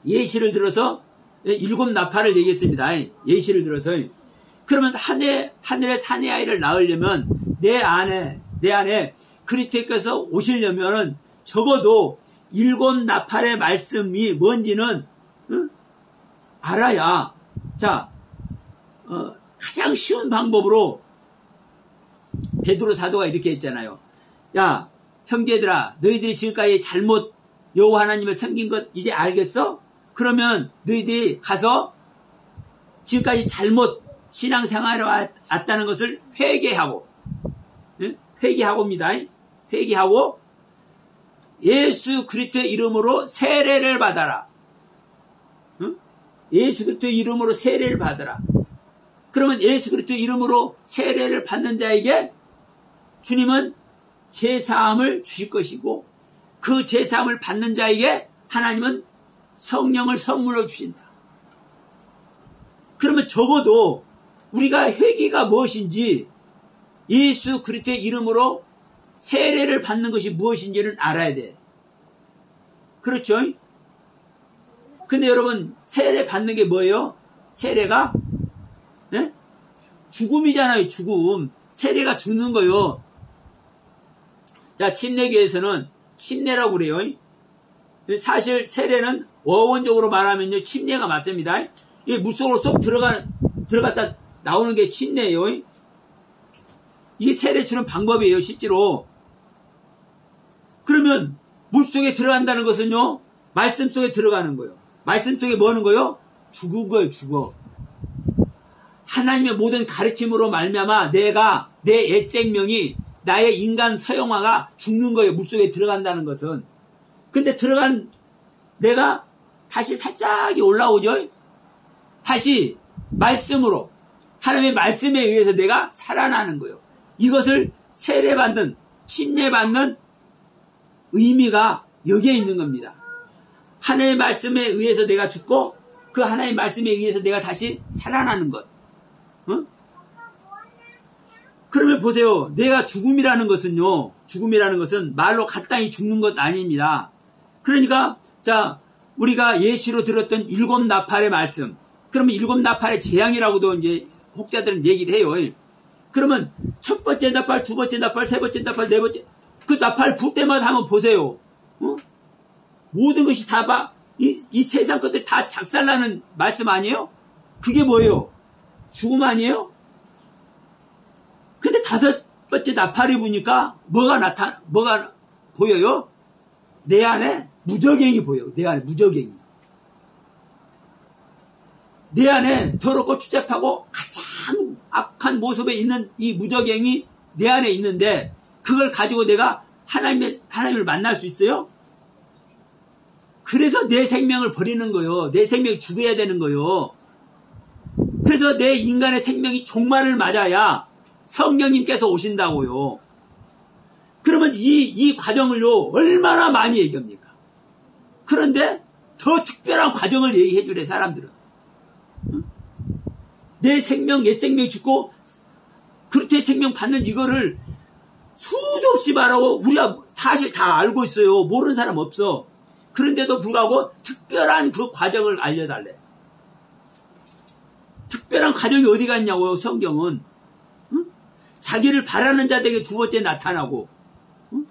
[SPEAKER 1] 예시를 들어서 7 나팔을 얘기했습니다. 예시를 들어서. 그러면 하늘의 사내 아이를 낳으려면 내 안에 그리스도께서 오시려면 적어도 7 나팔의 말씀이 뭔지는 알아야. 자, 가장 쉬운 방법으로 베드로 사도가 이렇게 했잖아요. 야, 형제들아, 너희들이 지금까지 잘못 여호와 하나님을 섬긴 것 이제 알겠어? 그러면 너희들이 가서 지금까지 잘못 신앙생활을 왔다는 것을 회개하고, 회개하고입니다. 회개하고 예수 그리스도의 이름으로 세례를 받아라. 예수 그리스도의 이름으로 세례를 받아라. 그러면 예수 그리스도의 이름으로 세례를 받는 자에게 주님은 제사함을 주실 것이고, 그 제사함을 받는 자에게 하나님은 성령을 선물로 주신다. 그러면 적어도 우리가 회개가 무엇인지, 예수 그리스도의 이름으로 세례를 받는 것이 무엇인지를 알아야 돼. 그렇죠? 근데 여러분, 세례 받는 게 뭐예요? 세례가 죽음이잖아요. 죽음. 세례가 죽는 거요. 자, 침례교에서는 침례라고 그래요. 사실 세례는 어원적으로 말하면요, 침례가 맞습니다. 이 물속으로 쏙 들어갔다 나오는 게 침례예요. 이게 세례 주는 방법이에요, 실제로. 그러면 물속에 들어간다는 것은요, 말씀 속에 들어가는 거예요. 말씀 속에 뭐 하는 거예요? 죽은 거예요, 죽어. 하나님의 모든 가르침으로 말미암아 내가, 내 옛 생명이, 나의 인간 서영화가 죽는 거예요, 물속에 들어간다는 것은. 근데 들어간 내가 다시 살짝이 올라오죠? 다시 말씀으로, 하나님의 말씀에 의해서 내가 살아나는 거예요. 이것을 세례받는, 침례받는 의미가 여기에 있는 겁니다. 하나님의 말씀에 의해서 내가 죽고, 그 하나님의 말씀에 의해서 내가 다시 살아나는 것. 그러면 보세요. 내가 죽음이라는 것은요, 죽음이라는 것은 말로 가땅히 죽는 것 아닙니다. 그러니까, 자, 우리가 예시로 들었던 7 나팔의 말씀. 그러면 7 나팔의 재앙이라고도 이제 혹자들은 얘기를 해요. 그러면 첫 번째 나팔, 두 번째 나팔, 세 번째 나팔, 네 번째 그 나팔 불 때마다 한번 보세요. 모든 것이 다 이 세상 것들 다 작살나는 말씀 아니에요? 그게 뭐예요? 죽음 아니에요? 근데 다섯 번째 나팔이 부니까 뭐가 보여요? 내 안에 무저갱이 보여요. 내 안에 무저갱이. 내 안에 더럽고 추잡하고 가장 악한 모습에 있는 이 무저갱이 내 안에 있는데 그걸 가지고 내가 하나님을 만날 수 있어요? 그래서 내 생명을 버리는 거요. 내 생명이 죽어야 되는 거요. 그래서 내 인간의 생명이 종말을 맞아야 성령님께서 오신다고요. 그러면 이 과정을요, 얼마나 많이 얘기합니까? 그런데 더 특별한 과정을 얘기해 주래, 사람들은. 내 생명, 옛 생명이 죽고, 그리스도의 생명 받는 이거를 수도 없이 말하고, 우리가 사실 다 알고 있어요. 모르는 사람 없어. 그런데도 불구하고, 특별한 그 과정을 알려달래. 특별한 과정이 어디가 있냐고요, 성경은. 응? 자기를 바라는 자들에게 두 번째 나타나고, 응?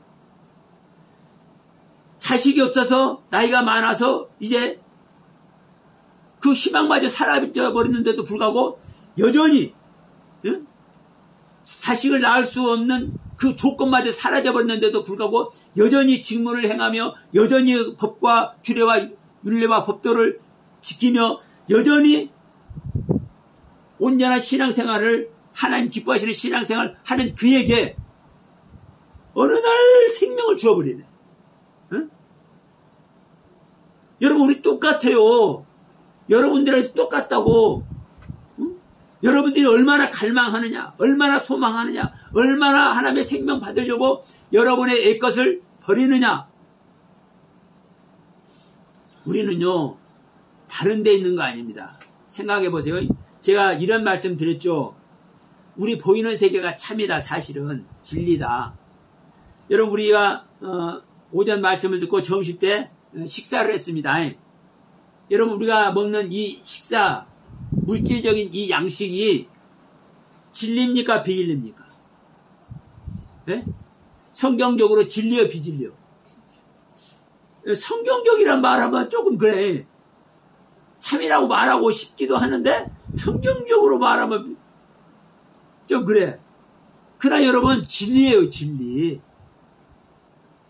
[SPEAKER 1] 자식이 없어서 나이가 많아서 이제 그 희망마저 사라져버렸는데도 불구하고 여전히 응? 자식을 낳을 수 없는 그 조건마저 사라져버렸는데도 불구하고 여전히 직무를 행하며 여전히 법과 규례와 율례와 법도를 지키며 여전히 온전한 신앙생활을 하나님 기뻐하시는 신앙생활을 하는 그에게 어느 날 생명을 주어버리네. 응? 여러분 우리 똑같아요. 여러분들은 똑같다고. 응? 여러분들이 얼마나 갈망하느냐, 얼마나 소망하느냐, 얼마나 하나님의 생명 받으려고 여러분의 애것을 버리느냐. 우리는요 다른 데 있는 거 아닙니다. 생각해 보세요. 제가 이런 말씀 드렸죠. 우리 보이는 세계가 참이다. 사실은 진리다. 여러분 우리가 오전 말씀을 듣고 점심 때 식사를 했습니다. 여러분 우리가 먹는 이 식사 물질적인 이 양식이 진리입니까 비진리입니까? 네? 성경적으로 진리요 비진리요? 성경적이란 말하면 조금 그래. 참이라고 말하고 싶기도 하는데 성경적으로 말하면 좀 그래. 그러나 여러분 진리예요 진리.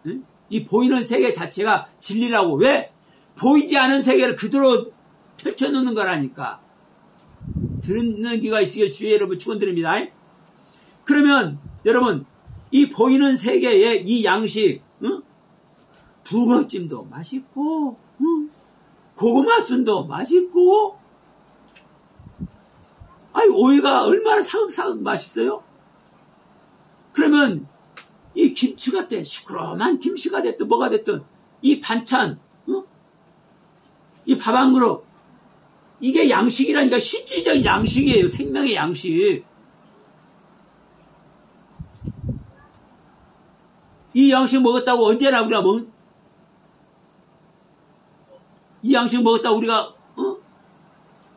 [SPEAKER 1] 응? 이 보이는 세계 자체가 진리라고. 왜? 보이지 않은 세계를 그대로 펼쳐놓는 거라니까. 듣는 귀가 있으길 주의 여러분 축원드립니다. 그러면 여러분 이 보이는 세계의 이 양식 응? 붕어찜도 맛있고 응? 고구마순도 맛있고 아이 오이가 얼마나 사극사극 맛있어요? 그러면 이 김치가 됐든 시끄러운 김치가 됐든 뭐가 됐든 이 반찬 응? 이 밥 한 그릇 이게 양식이라니까. 실질적인 양식이에요. 생명의 양식. 이 양식 먹었다고 언제나 우리가 이 양식 먹었다고 우리가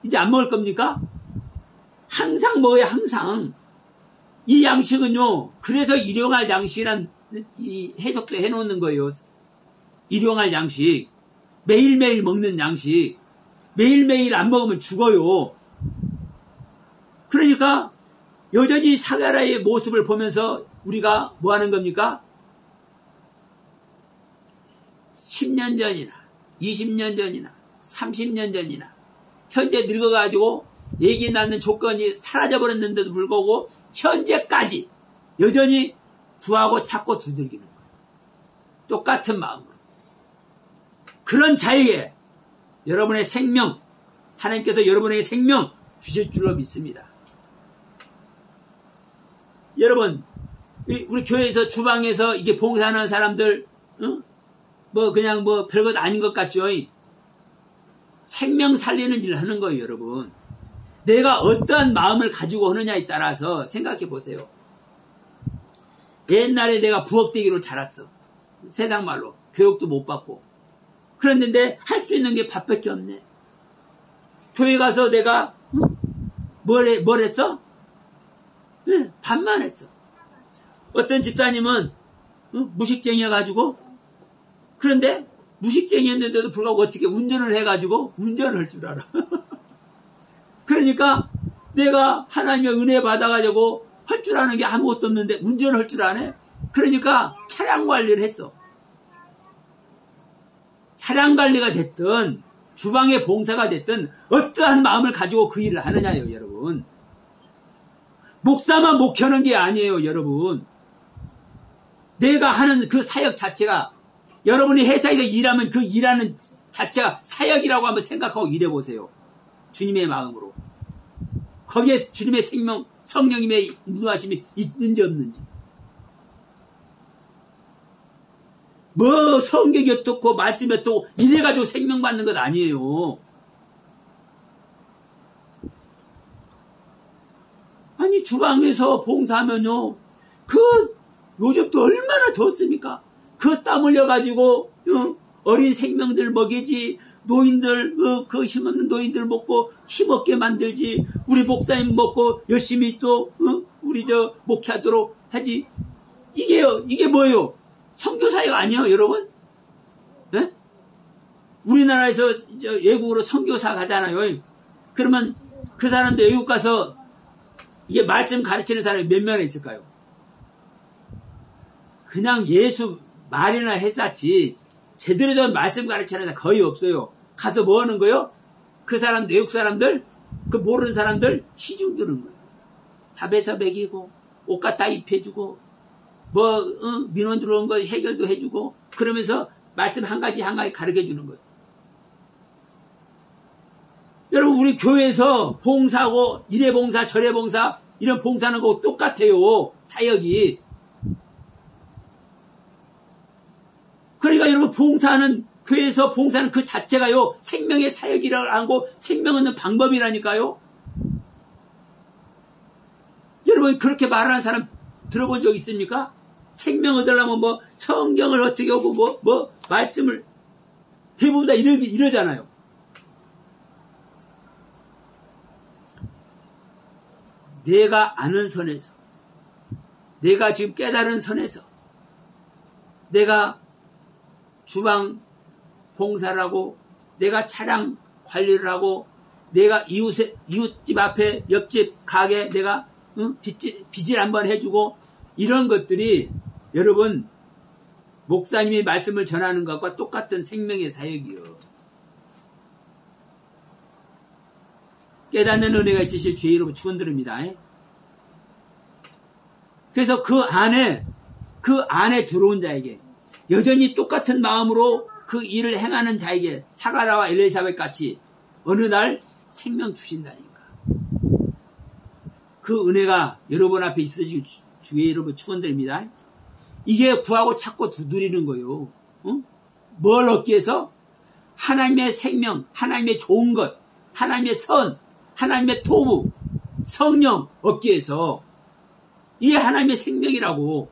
[SPEAKER 1] 이제 안 먹을 겁니까? 항상 먹어야 항상. 이 양식은요 그래서 일용할 양식이란 이 해석도 해놓는 거예요. 일용할 양식, 매일매일 먹는 양식. 매일매일 안 먹으면 죽어요. 그러니까 여전히 사가랴의 모습을 보면서 우리가 뭐 하는 겁니까? 10년 전이나 20년 전이나 30년 전이나 현재 늙어가지고 얘기 낳는 조건이 사라져버렸는데도 불구하고 현재까지 여전히 구하고 찾고 두들기는 거예요. 똑같은 마음으로. 그런 자에게 여러분의 생명, 하나님께서 여러분에게 생명 주실 줄로 믿습니다. 여러분, 우리 교회에서 주방에서 이게 봉사하는 사람들, 응? 뭐 그냥 뭐 별것 아닌 것 같죠? 생명 살리는 일을 하는 거예요, 여러분. 내가 어떠한 마음을 가지고 하느냐에 따라서 생각해 보세요. 옛날에 내가 부엌대기로 자랐어. 세상 말로. 교육도 못 받고. 그랬는데 할 수 있는 게 밥밖에 없네. 교회 가서 내가 뭘 했어? 네, 반만했어. 어떤 집사님은 무식쟁이여가지고, 그런데 무식쟁이였는데도 불구하고 어떻게 운전을 해가지고 운전을 할 줄 알아. 그러니까 내가 하나님의 은혜 받아가지고 할 줄 아는 게 아무것도 없는데 운전을 할 줄 아네? 그러니까 차량 관리를 했어. 차량 관리가 됐든 주방의 봉사가 됐든 어떠한 마음을 가지고 그 일을 하느냐요, 여러분. 목사만 목회하는 게 아니에요, 여러분. 내가 하는 그 사역 자체가, 여러분이 회사에서 일하면 그 일하는 자체가 사역이라고 한번 생각하고 일해보세요. 주님의 마음으로. 거기에 주님의 생명, 성령님의 인도하심이 있는지 없는지. 뭐 성경이 어떻고 말씀이 어떻고 이래가지고 생명 받는 것 아니에요. 아니 주방에서 봉사하면요, 그 요즘도 얼마나 덥습니까? 그 땀 흘려가지고 어린 생명들 먹이지, 노인들, 그 힘없는 노인들 먹고 힘없게 만들지, 우리 목사님 먹고 열심히 또 우리 목회하도록 하지. 이게 뭐예요? 선교사역 아니에요, 여러분? 네? 우리나라에서 외국으로 선교사 가잖아요. 그러면 그 사람들 외국 가서 이게 말씀 가르치는 사람이 몇 명이나 있을까요? 그냥 예수 말이나 했었지 제대로 된 말씀 가르치는 사람 거의 없어요. 가서 뭐 하는 거요? 그 사람, 외국 사람들, 그 모르는 사람들 시중 드는 거예요. 밥에서 먹이고 옷 갖다 입혀주고 민원 들어온 거 해결도 해주고, 그러면서 말씀 한 가지 가르쳐 주는 거예요. 여러분, 우리 교회에서 봉사하고 이래 봉사 저래 봉사 이런 봉사하는 거 똑같아요, 사역이. 그러니까 여러분, 교회에서 봉사하는 그 자체가요, 생명의 사역이라고 하고 생명 얻는 방법이라니까요. 여러분, 그렇게 말하는 사람 들어본 적 있습니까? 생명 얻으려면 성경을 어떻게 하고 말씀을 대부분 다 이러잖아요. 내가 아는 선에서, 내가 지금 깨달은 선에서, 내가 주방 봉사를 하고, 내가 차량 관리를 하고, 내가 이웃집 앞에 옆집 가게 내가 빚을 한번 해주고, 이런 것들이 여러분 목사님이 말씀을 전하는 것과 똑같은 생명의 사역이요. 깨닫는 은혜가 있으실 주의 이름으로 축원드립니다. 그래서 그 안에 들어온 자에게 여전히 똑같은 마음으로 그 일을 행하는 자에게 사가라와 엘리사벳 같이 어느 날 생명 주신다니까. 그 은혜가 여러분 앞에 있으실 주의 이름으로 축원드립니다. 이게 구하고 찾고 두드리는 거예요. 뭘 얻기 위해서? 하나님의 생명, 하나님의 좋은 것, 하나님의 선, 하나님의 토부, 성령 얻기 위해서. 이게 하나님의 생명이라고.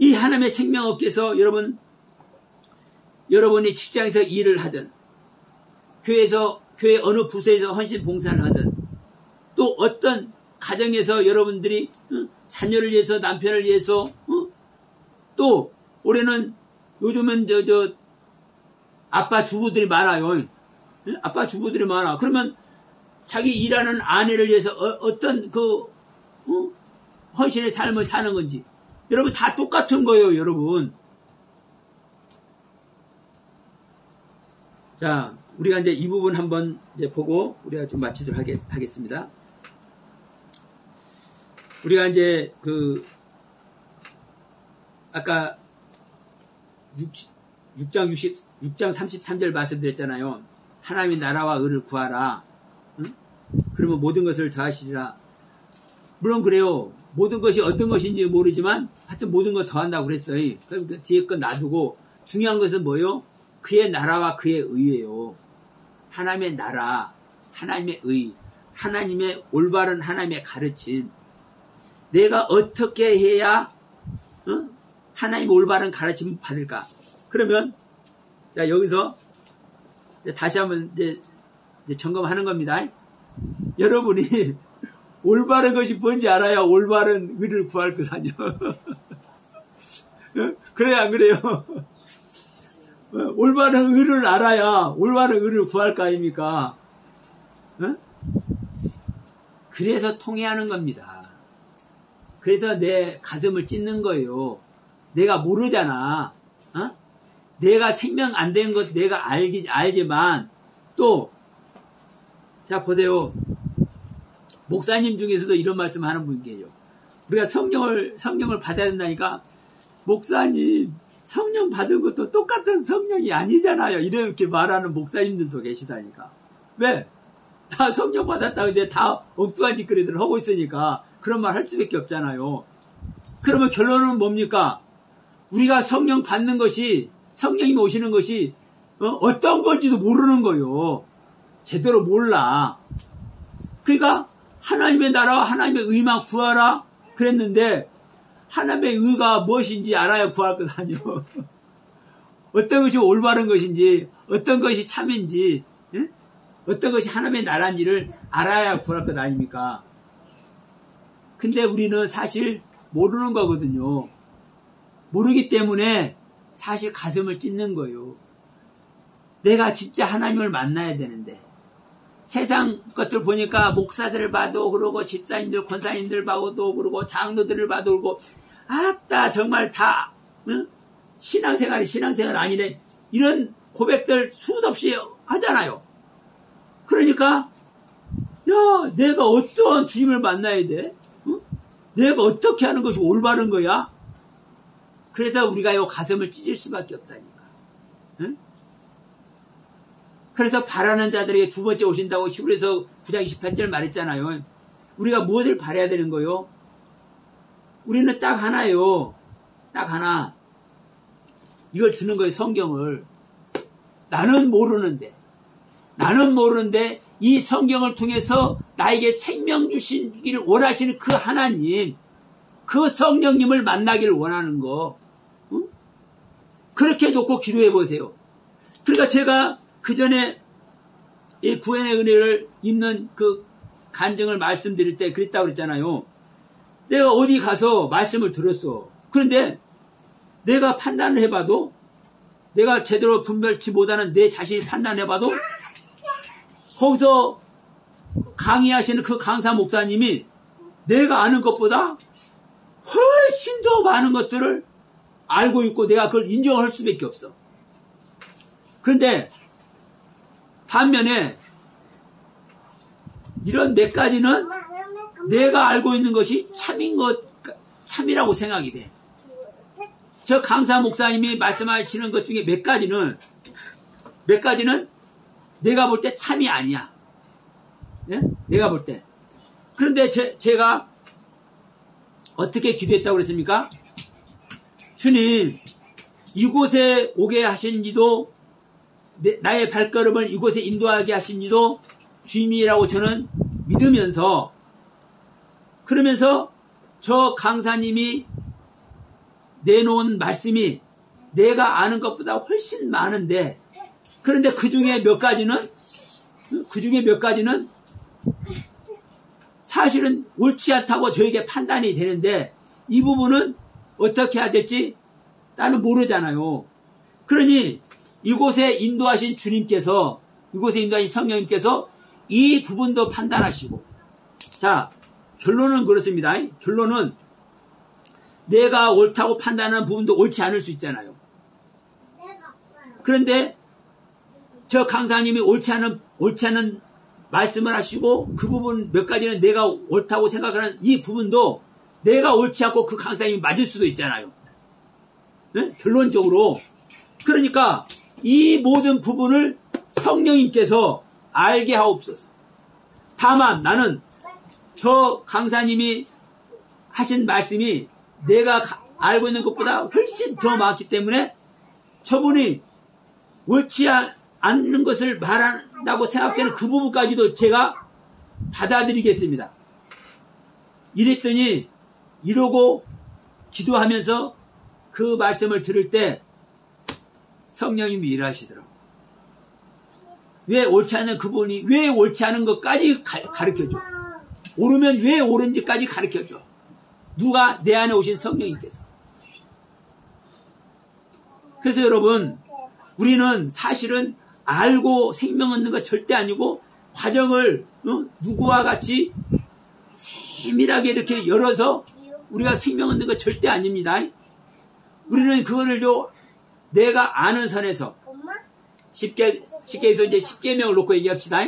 [SPEAKER 1] 이 하나님의 생명 얻기 위해서 여러분이 직장에서 일을 하든, 교회 어느 부서에서 헌신 봉사를 하든, 또 어떤 가정에서 여러분들이 자녀를 위해서, 남편을 위해서, 또 올해는 요즘은 아빠 주부들이 많아요. 아빠 주부들이 많아. 그러면 자기 일하는 아내를 위해서 어떤 헌신의 삶을 사는 건지, 여러분 다 똑같은 거예요, 여러분. 자, 우리가 이제 이 부분 한번 이제 보고 우리가 좀 마치도록 하겠습니다. 우리가 이제 아까 6장 33절 말씀드렸잖아요. 하나님의 나라와 의를 구하라. 응? 그러면 모든 것을 더하시리라. 물론 그래요. 모든 것이 어떤 것인지 모르지만 하여튼 모든 것 더한다고 그랬어요. 그럼 그 뒤에 거 놔두고 중요한 것은 뭐예요? 그의 나라와 그의 의예요. 하나님의 나라, 하나님의 의, 하나님의 올바른 하나님의 가르침. 내가 어떻게 해야 하나님의 올바른 가르침을 받을까? 그러면 자, 여기서 다시 한번 이제 점검하는 겁니다. 여러분이 올바른 것이 뭔지 알아야 올바른 의를 구할 것 아니요. 그래요, 안 그래요? 올바른 의를 알아야 올바른 의를 구할 거 아닙니까? 그래서 통해하는 겁니다. 그래서 내 가슴을 찢는 거예요. 내가 모르잖아. 내가 생명 안 된 것 내가 알지만 또 자 보세요. 목사님 중에서도 이런 말씀 하는 분 계세요. 우리가 성령을 받아야 된다니까 목사님 성령 받은 것도 똑같은 성령이 아니잖아요. 이렇게 말하는 목사님들도 계시다니까. 왜? 다 성령 받았다 근데 다 엉뚱한 짓거리들을 하고 있으니까 그런 말 할 수밖에 없잖아요. 그러면 결론은 뭡니까? 우리가 성령 받는 것이 성령이 오시는 것이 어떤 건지도 모르는 거요. 제대로 몰라. 그러니까 하나님의 나라와 하나님의 의만 구하라 그랬는데 하나님의 의가 무엇인지 알아야 구할 것 아니요. 어떤 것이 올바른 것인지 어떤 것이 참인지 어떤 것이 하나님의 나라인지를 알아야 구할 것 아닙니까? 근데 우리는 사실 모르는 거거든요. 모르기 때문에 사실 가슴을 찢는 거예요. 내가 진짜 하나님을 만나야 되는데 세상 것들 보니까 목사들을 봐도 그러고 집사님들 권사님들 봐도 그러고 장로들을 봐도 그러고 아따 정말 다 신앙생활이 신앙생활 아니네 이런 고백들 수도 없이 하잖아요. 그러니까 야 내가 어떠한 주님을 만나야 돼? 내가 어떻게 하는 것이 올바른 거야? 그래서 우리가 요 가슴을 찢을 수밖에 없다니까. 응? 그래서 바라는 자들에게 두 번째 오신다고 히브리서 9장 28절 말했잖아요. 우리가 무엇을 바라야 되는 거요? 우리는 딱 하나요. 딱 하나. 이걸 드는 거예요. 성경을. 나는 모르는데 이 성경을 통해서 나에게 생명 주시기를 원하시는 그 하나님, 그 성령님을 만나기를 원하는 거. 응? 그렇게 놓고 기도해 보세요. 그러니까 제가 그 전에 이 구원의 은혜를 입는 그 간증을 말씀드릴 때 그랬다고 그랬잖아요. 내가 어디 가서 말씀을 들었어. 그런데 내가 판단을 해봐도 내가 제대로 분별치 못하는 내 자신이 판단해봐도 거기서 강의하시는 그 강사 목사님이 내가 아는 것보다 훨씬 더 많은 것들을 알고 있고 내가 그걸 인정할 수밖에 없어. 그런데 반면에 이런 몇 가지는 내가 알고 있는 것이 참이라고 생각이 돼. 저 강사 목사님이 말씀하시는 것 중에 몇 가지는 내가 볼 때 참이 아니야. 예? 내가 볼 때. 그런데 제가 어떻게 기도했다고 그랬습니까? 주님, 이곳에 오게 하신 이도 나의 발걸음을 이곳에 인도하게 하신 이도 주님이라고 저는 믿으면서 그러면서 저 강사님이 내놓은 말씀이 내가 아는 것보다 훨씬 많은데 그런데 그 중에 몇 가지는 사실은 옳지 않다고 저에게 판단이 되는데 이 부분은 어떻게 해야 될지 나는 모르잖아요. 그러니 이곳에 인도하신 주님께서 이곳에 인도하신 성령님께서 이 부분도 판단하시고 자 결론은 그렇습니다. 결론은 내가 옳다고 판단하는 부분도 옳지 않을 수 있잖아요. 그런데 저 강사님이 옳지 않은 말씀을 하시고 그 부분 몇 가지는 내가 옳다고 생각하는 이 부분도 내가 옳지 않고 그 강사님이 맞을 수도 있잖아요. 네? 결론적으로 그러니까 이 모든 부분을 성령님께서 알게 하옵소서. 다만 나는 저 강사님이 하신 말씀이 내가 알고 있는 것보다 훨씬 더 많기 때문에 저분이 옳지 않는 것을 말한다고 생각되는 그 부분까지도 제가 받아들이겠습니다. 이랬더니 이러고 기도하면서 그 말씀을 들을 때 성령님이 일하시더라고요. 왜 옳지 않은 그분이 왜 옳지 않은 것까지 가르쳐줘. 옳으면 왜 옳은지까지 가르쳐줘. 누가? 내 안에 오신 성령님께서. 그래서 여러분, 우리는 사실은 알고 생명 얻는 거 절대 아니고 과정을 누구와 같이 세밀하게 이렇게 열어서 우리가 생명 얻는 거 절대 아닙니다. 우리는 그거를 내가 아는 선에서 쉽게 해서 이제 10계명을 놓고 얘기합시다.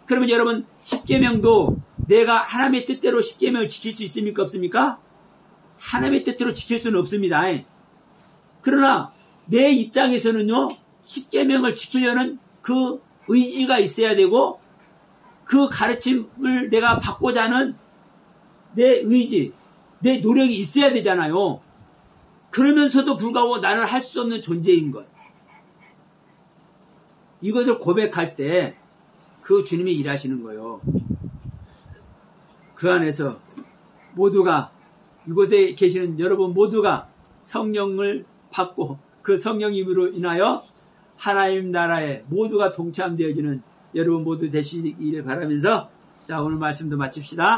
[SPEAKER 1] 그러면 여러분 10계명도 내가 하나님의 뜻대로 10계명을 지킬 수 있습니까? 없습니까? 하나님의 뜻대로 지킬 수는 없습니다. 그러나 내 입장에서는요, 10계명을 지키려는 그 의지가 있어야 되고 그 가르침을 내가 받고자 하는 내 의지, 내 노력이 있어야 되잖아요. 그러면서도 불구하고 나는 할 수 없는 존재인 것. 이것을 고백할 때 그 주님이 일하시는 거예요. 그 안에서 모두가, 이곳에 계시는 여러분 모두가 성령을 받고 그 성령님으로 인하여 하나님 나라에 모두가 동참되어지는 여러분 모두 되시기를 바라면서, 자, 오늘 말씀도 마칩시다.